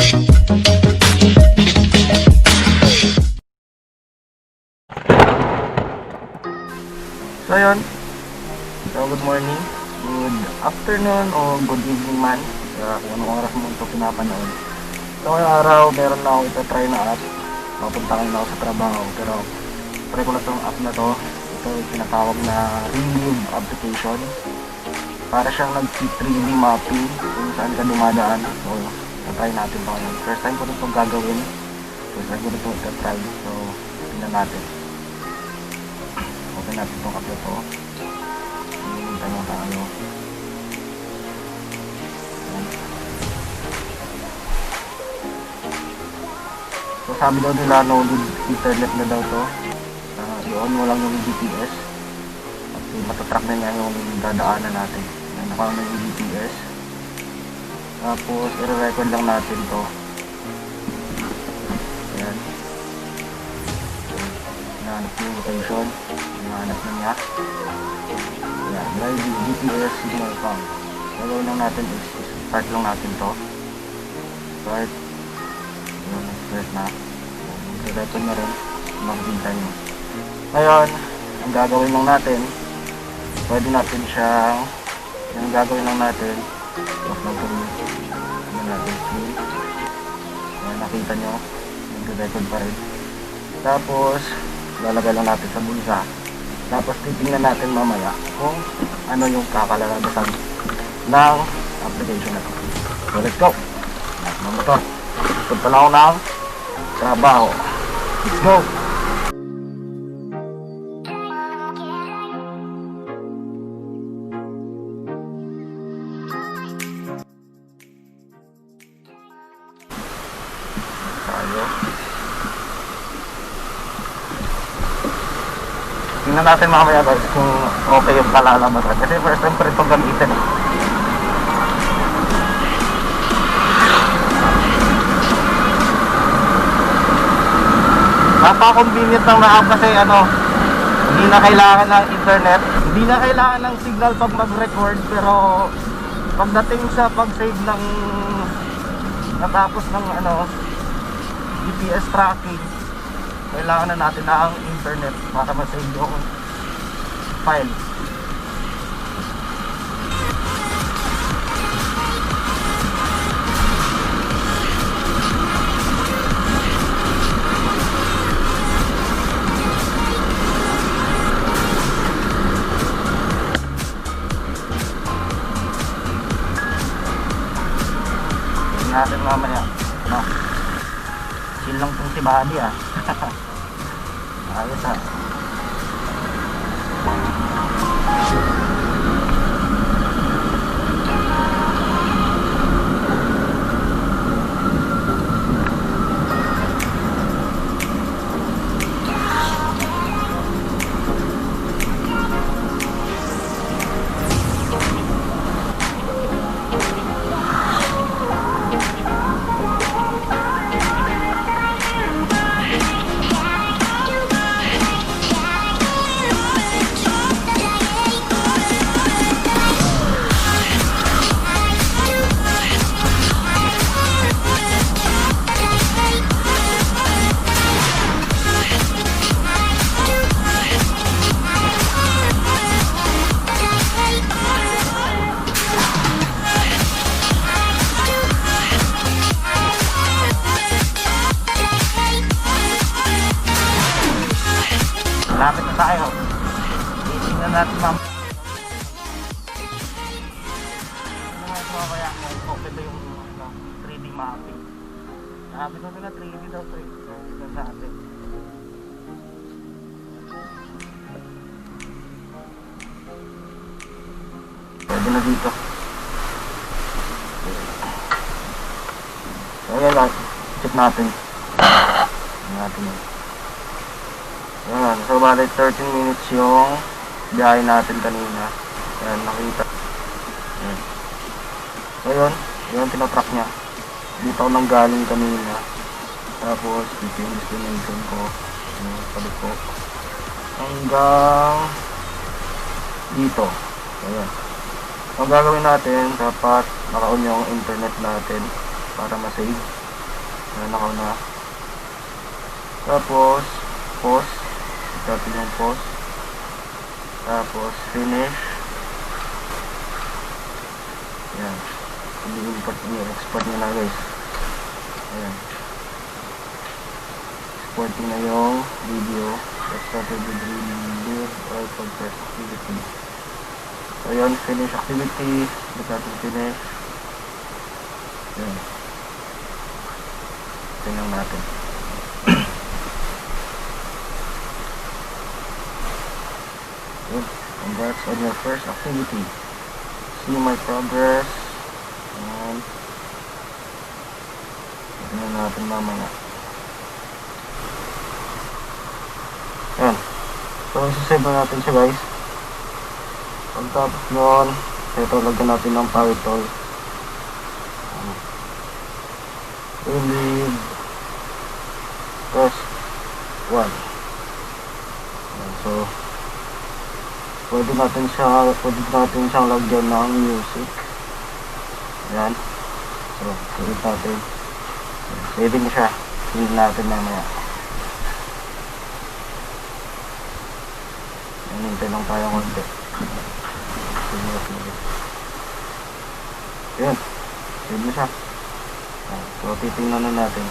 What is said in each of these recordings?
So yun, so good morning, good afternoon o good evening man, kung anong oras mo ito pinapanood. So ngayong araw meron na ako itatry na app. Papunta kayo na ako sa trabaho, pero try ko na itong app na to. Ito yung tinatawag na Relive application. Para siyang nag-3D mapping kung saan ka dumadaan. So natry natin ito ngayon. First time ko ito gagawin, first time ko ito itatry. So tingnan natin. Open natin itong app na ito. Hinihintay mo tayo. So sabi daw nila no good internet na daw to. I-on mo lang yung GPS at matatrack na niya yung dadaanan natin. Naka-on na yung GPS. Tapos i-record lang natin to. Ayan. Hinahanap yung location. Hinahanap na niya. Ayan. Live GPS signal count. Gagawin lang natin is start lang natin to. Start. Ayan. Start na. I-record na rin. Makikita nyo. Ngayon, ang gagawin lang natin, pwede natin siyang, yung gagawin lang natin, off lang ito natin screen. Ayan, nakita nyo, nag-record pa rin. Tapos, lalagay lang natin sa bulsa. Tapos, titingnan natin mamaya kung ano yung kakalalabasan ng application na ito. So, let's go! Natin ang motor. Punta lang ako ng trabaho. Let's go! Tingnan natin mamaya guys kung okay yung kalalabasan. Kasi first time pa rin itong gamitin. Napaka-convenient ng na-app kasi hindi na kailangan ng internet. Hindi na kailangan ng signal pag mag-record. Pero pagdating sa pag-save ng natapos ng GPS tracking, kailangan na natin na ang internet para ma-save yung file. Tingnan natin mamaya. Chill lang itong si Buddy ayos Lapit na tayo. Tingnan natin mamaya. Okay ba yung 3D mapping. Sabi ko na 3D daw ito. Tingnan natin. Pwede na dito. So ayan lang. Check natin. Check natin yun. Ayan, so bali 13 minutes yung biyahe natin kanina. Ayan, nakita. Ayan. So yun, tinatrack niya. Dito ako nang galing kanina. Tapos, dito yung destination ko. Ayan, palit ko. Hanggang dito. Ayan. Ang gagawin natin, dapat naka-on yung internet natin para ma-save. Nakaw na. Tapos, pause. Natin yung pause. Tapos, finish. Ayan. I-export nyo na guys. Ayan. Exporting na yung video. Let's start with Relive or progress activity. So, yun. Finish activity. Look natin finish. Ayan. Tingnan natin. Good. Congrats on your first activity. See my progress. And tingnan natin mamaya. Ayan. So, isasave natin siya guys. Pagtapos nun, ito lagyan natin ng title. Relive Test 1. Ayan. So, pwede natin siyang lagyan ng music. Ayan. So, ulit natin. Saving siya. Tingnan natin mamaya. Hintay lang tayo konti. Ayan. Save na siya. So, titingnan na natin.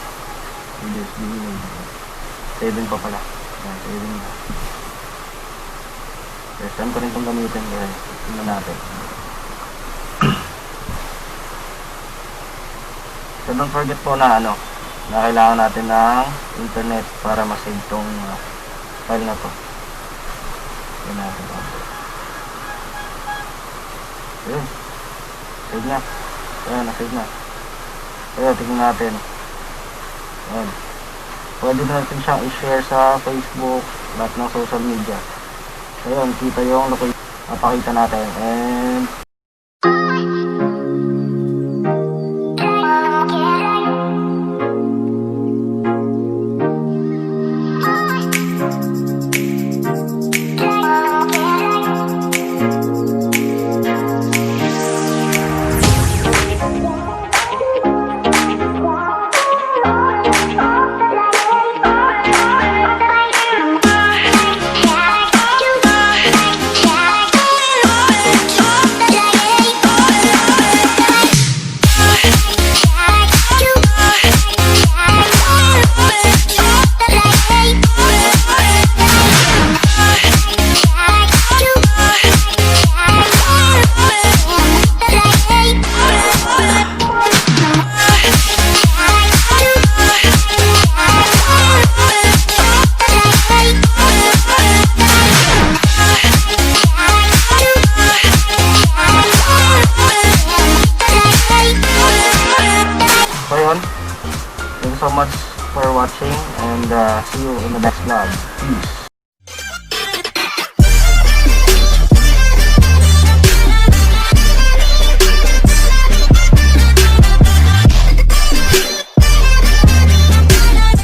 Saving pa pala. Ayan, saving na. First time ko rin itong gamitin guys. Tingnan natin. So don't forget po na na kailangan natin ng internet para ma-save itong file na to. Tingnan natin po. Ayun. Save na. Ayan, na-save na. Kaya tingnan natin. Ayan. Pwede natin siyang i-share sa Facebook, lahat ng social media. Ayun, kita yung location. Napakita natin. And thank you so much for watching and see you in the next vlog. Peace.